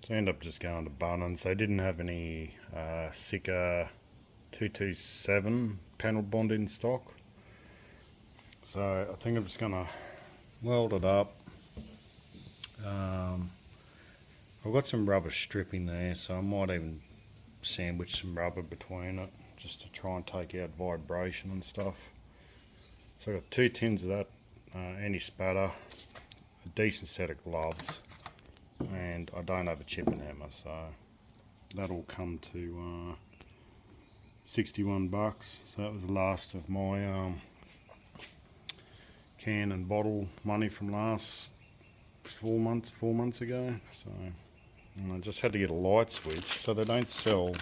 So I ended up just going to Bunnings. They didn't have any Sika 227 panel bond in stock. So I think I'm just going to weld it up. I've got some rubber stripping there, so I might even sandwich some rubber between it just to try and take out vibration and stuff. So I've got 2 tins of that anti-spatter, a decent set of gloves, and I don't have a chipping hammer, so that'll come to 61 bucks. So that was the last of my can and bottle money from last 4 months ago. So, and I just had to get a light switch, so they don't sell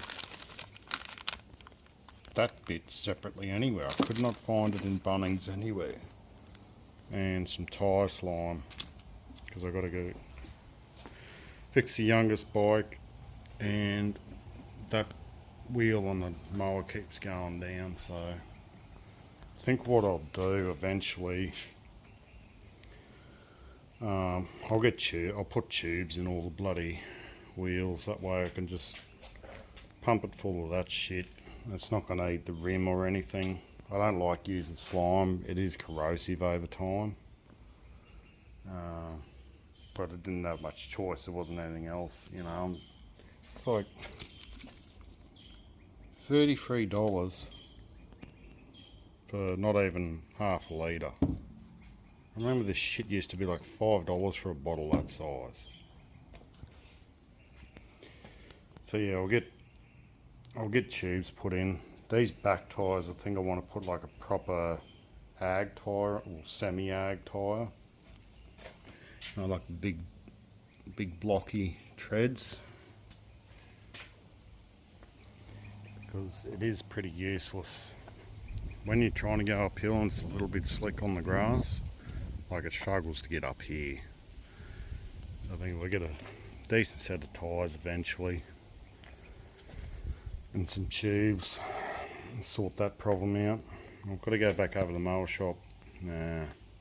that bit separately anywhere. I could not find it in Bunnings anywhere. And some tyre slime, because I got to go fix the youngest bike, and that wheel on the mower keeps going down. So I think what I'll do eventually, I'll put tubes in all the bloody wheels, that way I can just pump it full of that shit. It's not going to eat the rim or anything. I don't like using slime, it is corrosive over time, but I didn't have much choice, there wasn't anything else, you know. It's like $33 for not even half a litre. I remember this shit used to be like $5 for a bottle that size. So yeah, I'll get tubes put in. These back tyres, I think I want to put like a proper ag tyre or semi-ag tyre. You know, like big blocky treads. Because it is pretty useless. When you're trying to go uphill and it's a little bit slick on the grass, like it struggles to get up here. So I think we'll get a decent set of tyres eventually. And some tubes. Sort that problem out. I've got to go back over to the mower shop.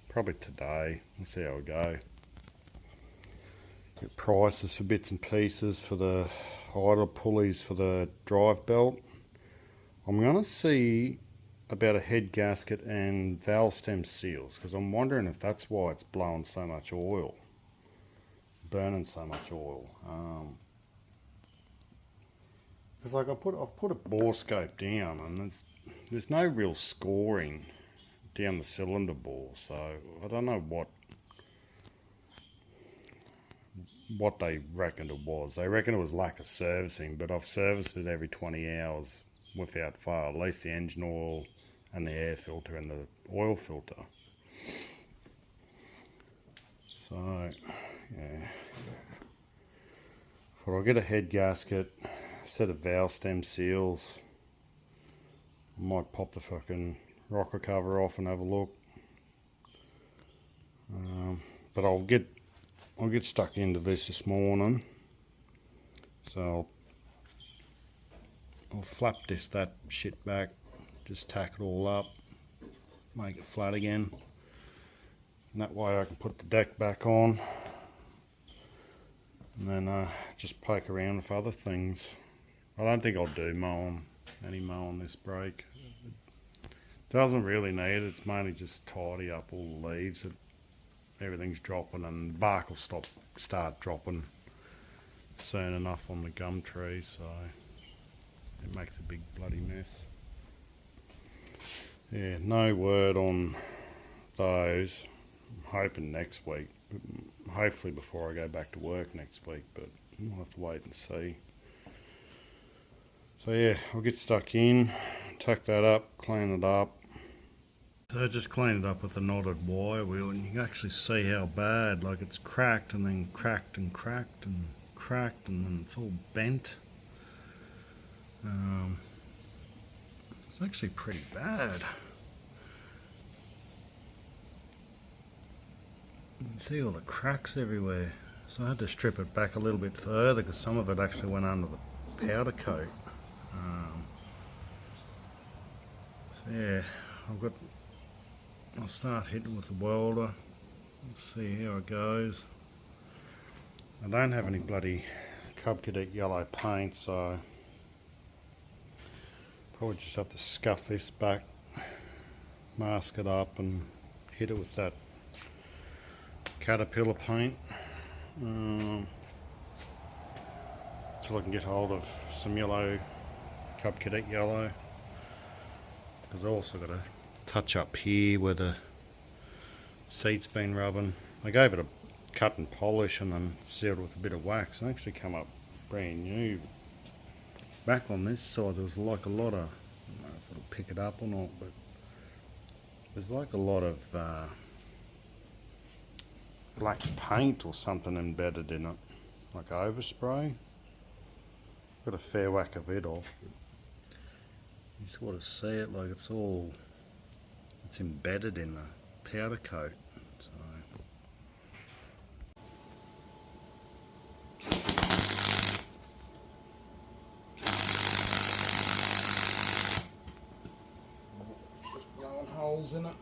Probably today. We'll see how we go. Get prices for bits and pieces for the idler pulleys for the drive belt. I'm going to see about a head gasket and valve stem seals, because I'm wondering if that's why it's blowing so much oil, burning so much oil. Because like I've put a bore scope down, and there's no real scoring down the cylinder bore, so I don't know what they reckoned it was. They reckon it was lack of servicing, but I've serviced it every 20 hours without fail, at least the engine oil and the air filter and the oil filter. So yeah, I'll get a head gasket, set of valve stem seals. I might pop the fucking rocker cover off and have a look. But I'll get stuck into this morning. So I'll flap that shit back, just tack it all up, make it flat again. And that way I can put the deck back on. And then just poke around with other things. I don't think I'll do any mowing this break. It doesn't really need it. It's mainly just tidy up all the leaves. Everything's dropping, and the bark will start dropping soon enough on the gum tree, so it makes a big bloody mess. Yeah, no word on those. I'm hoping next week, hopefully before I go back to work next week, but we'll have to wait and see. So yeah, I'll get stuck in, tuck that up, clean it up. So I just cleaned it up with a knotted wire wheel, and you can actually see how bad, like it's cracked and then cracked and cracked and cracked, and then it's all bent. It's actually pretty bad. You can see all the cracks everywhere. So I had to strip it back a little bit further because some of it actually went under the powder coat. So yeah, I'll start hitting with the welder. Let's see how it goes. I don't have any bloody Cub Cadet yellow paint, so probably just have to scuff this back, mask it up and hit it with that Caterpillar paint until I can get hold of some yellow, Cub Cadet yellow, because I also got a touch up here where the seat's been rubbing. I gave it a cut and polish and then sealed it with a bit of wax and actually come up brand new. Back on this side there was like a lot of, I don't know if it'll pick it up or not, but there's like a lot of black paint or something embedded in it, like overspray. Got a fair whack of it off. You sort of see it like it's embedded in the powder coat. So just blowing holes in it.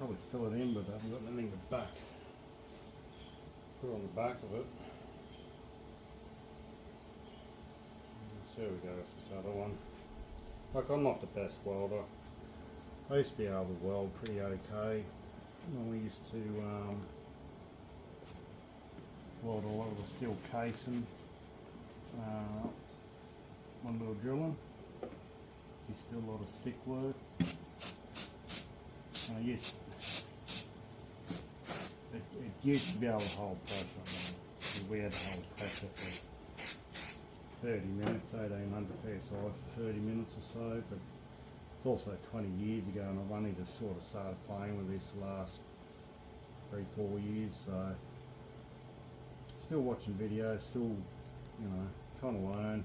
probably fill it in, but I haven't got anything to back. Put it on the back of it. So there we go with this other one. Like, I'm not the best welder. I used to be able to weld pretty okay. When we used to weld a lot of the steel casing when we were drilling. Used to do a lot of stick work. And I used it used to be able to hold pressure. We had to hold pressure for 30 minutes, 1800 psi for 30 minutes or so, but it's also 20 years ago, and I've only just sort of started playing with this the last 3-4 years, so still watching videos, still, you know, trying to learn.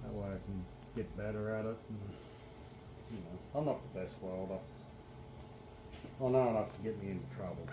That way I can get better at it. And, you know, I'm not the best welder. I know enough to get me into trouble.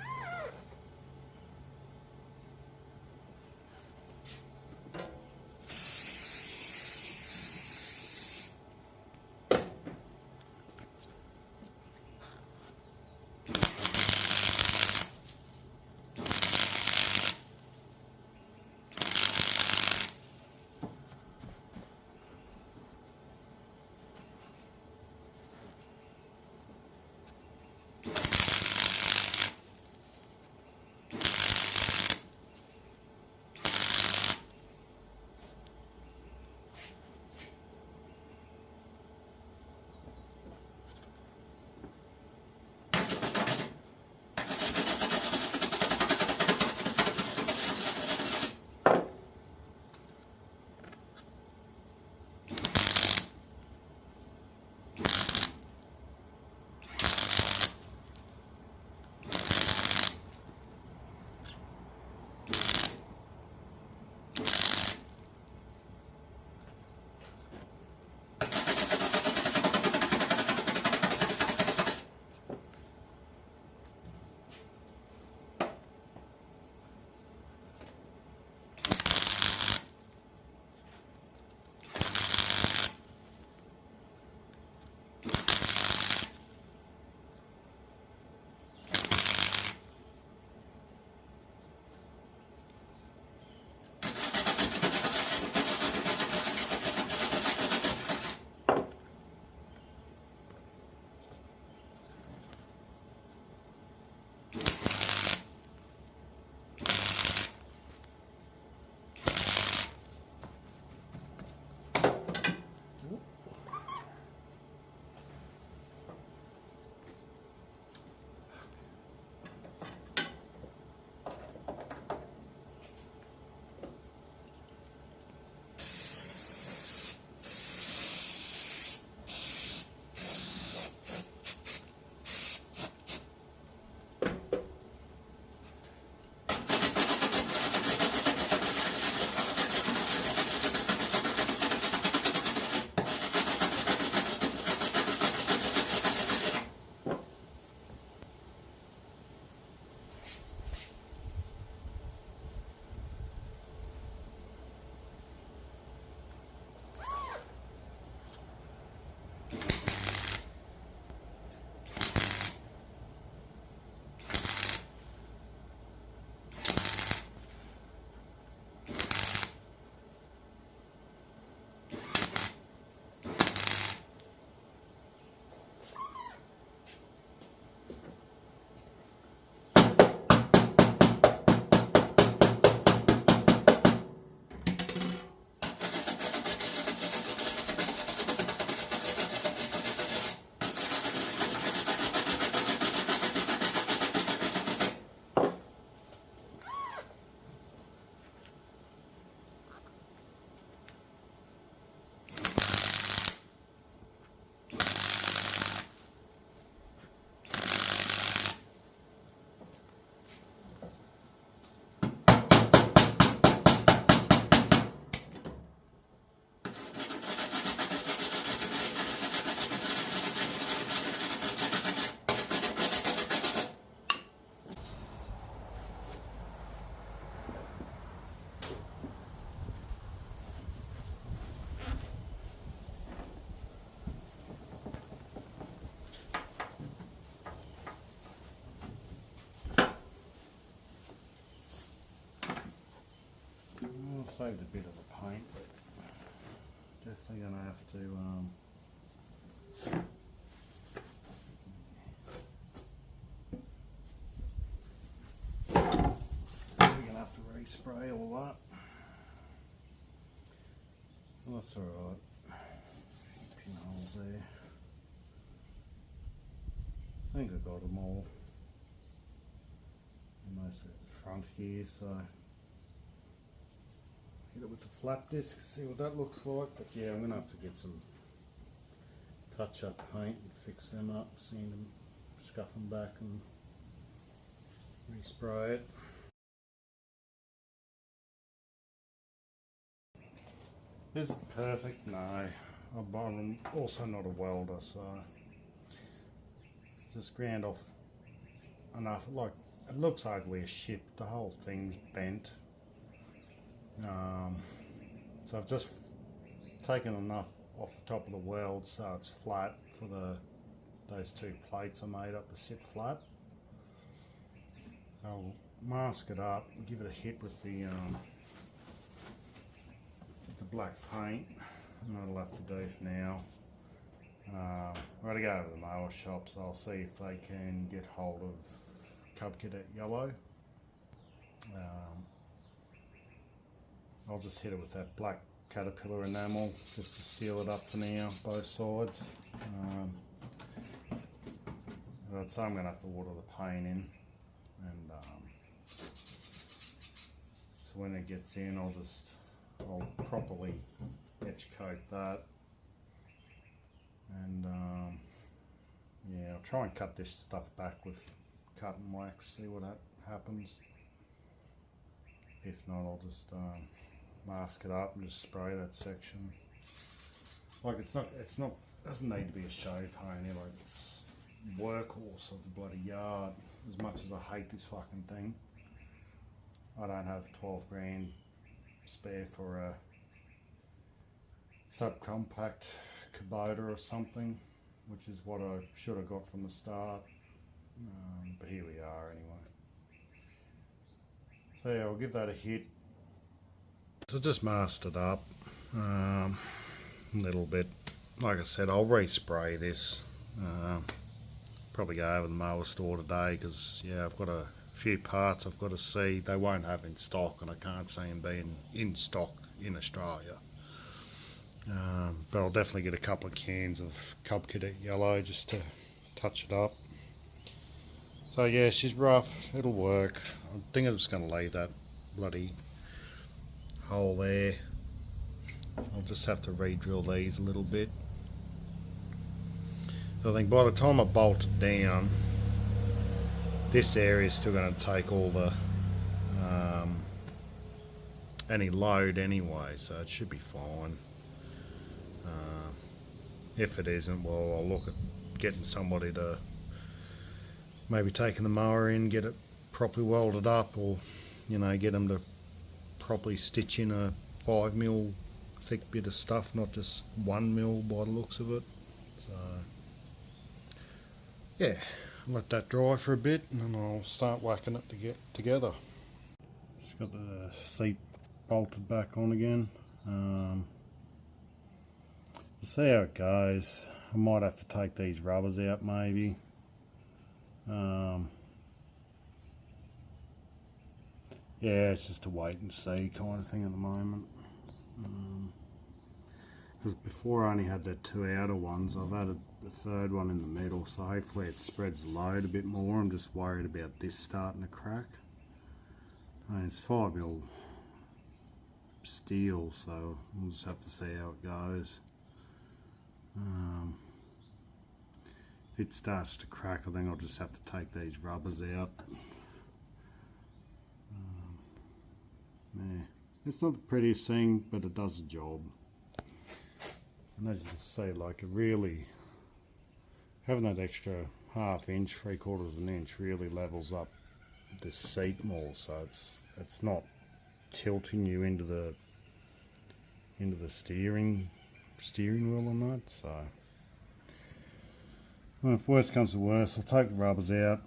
saved a bit of the paint, but definitely going to have to respray all that. Well, that's alright. Pinholes there. I think I got them all. Most at the front here, so hit it with the flap disc, see what that looks like. But yeah, I'm gonna have to get some touch-up paint and fix them up, sand them, scuff them back, and respray it. Is it perfect? No. I'm also not a welder, so just ground off enough. Like, it looks ugly as shit. The whole thing's bent. So I've just taken enough off the top of the weld so it's flat for those two plates I made up to sit flat. So I'll mask it up and give it a hit with the black paint, and that'll have to do for now. I'm going to go over to the mower shop, so I'll see if they can get hold of Cub XT1. I'll just hit it with that black Caterpillar enamel just to seal it up for now, both sides. So I'm going to have to water the paint in, and so when it gets in, I'll properly etch coat that, and yeah, I'll try and cut this stuff back with cut and wax, see what happens. If not, I'll just mask it up and just spray that section. Like, it's not doesn't need to be a show pony. Like, it's workhorse of the bloody yard. As much as I hate this fucking thing, I don't have 12 grand spare for a subcompact Kubota or something, which is what I should have got from the start, but here we are anyway. So yeah, I'll give that a hit. So just masked it up a little bit. Like I said, I'll respray this. Probably go over to the mower store today, because yeah, I've got a few parts I've got to see. They won't have in stock, and I can't see them being in stock in Australia. But I'll definitely get a couple of cans of Cub XT1 just to touch it up. So yeah, she's rough, it'll work. I think I'm just going to leave that bloody hole there. I'll just have to re-drill these a little bit. I think by the time I bolt it down, this area is still going to take all the any load anyway, so it should be fine. If it isn't, well, I'll look at getting somebody to maybe taking the mower in, get it properly welded up, or you know, get them to properly stitch in a 5mm thick bit of stuff, not just 1mm by the looks of it. So yeah, let that dry for a bit, and then I'll start whacking it to get together. Just got the seat bolted back on again. We'll see how it goes. I might have to take these rubbers out maybe. Yeah, it's just a wait and see kind of thing at the moment. Because before I only had the two outer ones, I've added the third one in the middle, so hopefully it spreads the load a bit more. I'm just worried about this starting to crack. I mean, it's 5mm steel, so we'll just have to see how it goes. If it starts to crack, I think I'll just have to take these rubbers out. Yeah, it's not the prettiest thing, but it does the job. And as you can see, like, it really, having that extra ½ inch, 3/4 inch really levels up this seat more, so it's not tilting you into the steering wheel or not. So well, if worst comes to worst, I'll take the rubbers out,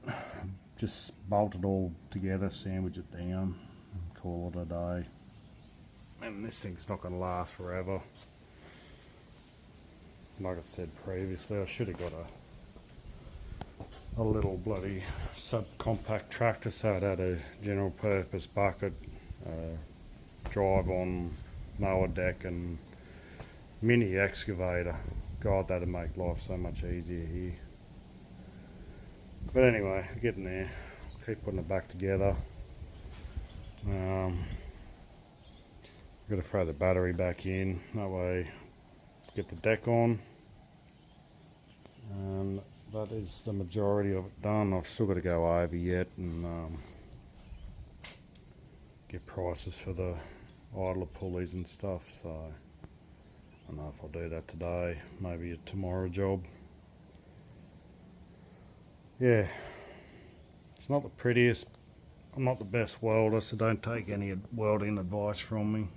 just bolt it all together, sandwich it down, and call it a day. and this thing's not going to last forever. Like I said previously, I should have got a little bloody subcompact tractor so it had a general purpose bucket, drive on mower deck and mini excavator. God, that'd make life so much easier here. But anyway, getting there. Keep putting it back together. Got to throw the battery back in, that way get the deck on, and that is the majority of it done. I've still got to go over yet and get prices for the idler pulleys and stuff, so I don't know if I'll do that today, maybe a tomorrow job. Yeah, it's not the prettiest. I'm not the best welder, so don't take any welding advice from me.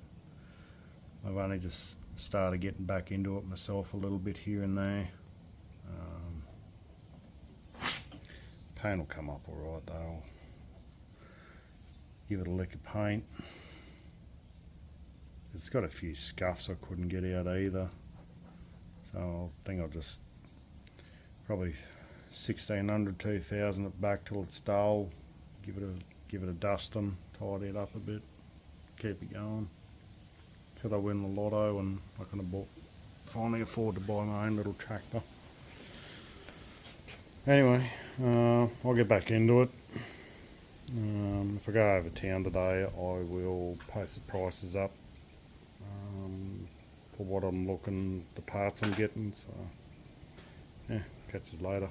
I've only just started getting back into it myself a little bit here and there. Paint will come up alright though. I'll give it a lick of paint. It's got a few scuffs I couldn't get out either, so I think I'll just probably 1600, 2000 it back till it's dull. Give it a dusting, tidy it up a bit, keep it going. Till I win the lotto and I can finally afford to buy my own little tractor. Anyway, I'll get back into it. If I go over town today, I will post the prices up for what I'm looking, the parts I'm getting. So yeah, catch you later.